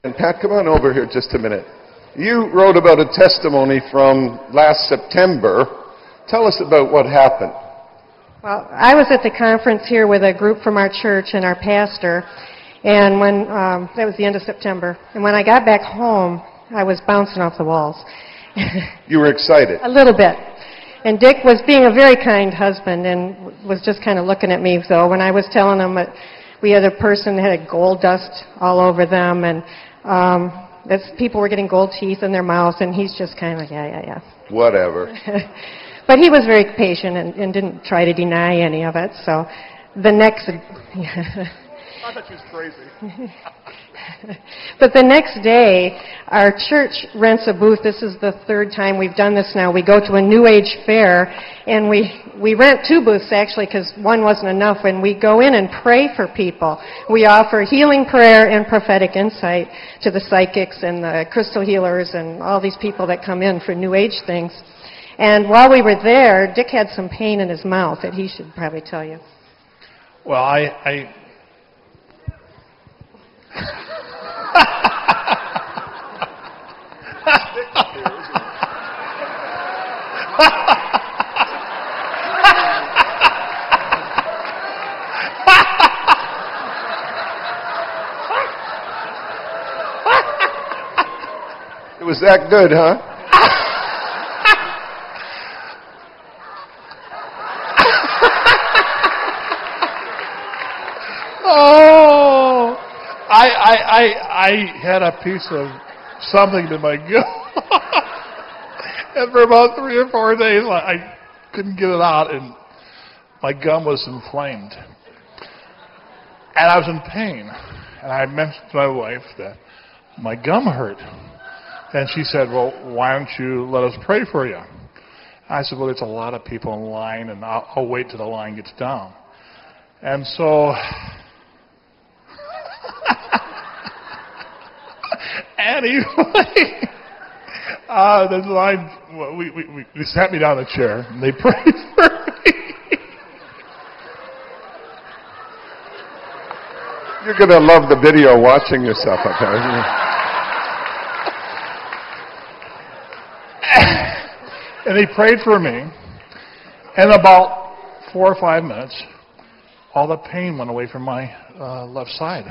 And Pat, come on over here just a minute. You wrote about a testimony from last September. Tell us about what happened. Well, I was at the conference here with a group from our church and our pastor, and when that was the end of September. And when I got back home, I was bouncing off the walls. You were excited. A little bit. And Dick was being a very kind husband and was just kind of looking at me, though, when I was telling him that we had a person that had gold dust all over them, and people were getting gold teeth in their mouth, and he's just kind of like, yeah. Whatever. But he was very patient and didn't try to deny any of it. So the next... I thought she was crazy. But the next day, our church rents a booth. This is the third time we've done this now. We go to a New Age fair, and we rent two booths, actually, because one wasn't enough, and we go in and pray for people. We offer healing prayer and prophetic insight to the psychics and the crystal healers and all these people that come in for New Age things. And while we were there, Dick had some pain in his mouth that he should probably tell you. Well, I It was that good, huh? Oh, I had a piece of something in my gum, and for about 3 or 4 days I couldn't get it out, and my gum was inflamed, and I was in pain. And I mentioned to my wife that my gum hurt, and she said, "Well, why don't you let us pray for you?" I said, "Well, there's a lot of people in line, and I'll wait till the line gets down." And so. Anyway, the line, we sat me down in a chair, and they prayed for me. You're going to love the video watching yourself up there. And they prayed for me, and about 4 or 5 minutes, all the pain went away from my left side.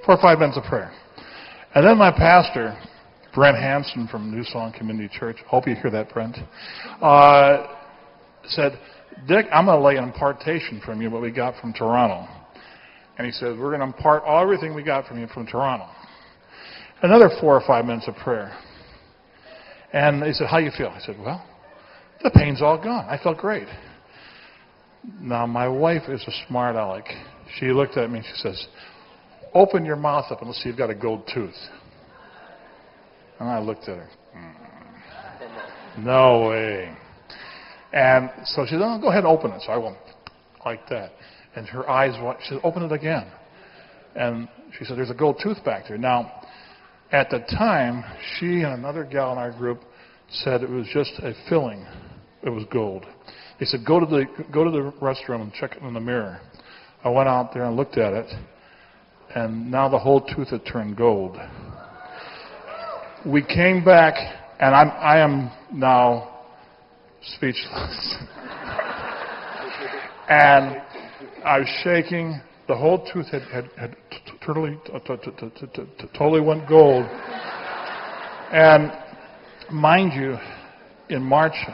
4 or 5 minutes of prayer. And then my pastor, Brent Hansen from New Song Community Church, hope you hear that, Brent, said, "Dick, I'm going to lay an impartation from you what we got from Toronto." And he said, "We're going to impart everything we got from you from Toronto." Another 4 or 5 minutes of prayer. And he said, "How you feel?" I said, "Well, the pain's all gone. I felt great." Now, my wife is a smart aleck. She looked at me and she says, "Open your mouth up and let's see if you've got a gold tooth." And I looked at her. No way. And so she said, "Oh, go ahead and open it." So I went like that. And her eyes, she said, "Open it again." And she said, "There's a gold tooth back there." Now, at the time, she and another gal in our group said it was just a filling. It was gold. They said, go to the restroom and check it in the mirror. I went out there and looked at it. And now the whole tooth had turned gold. We came back, and I am now speechless. And I was shaking. The whole tooth had totally went gold. And mind you, in March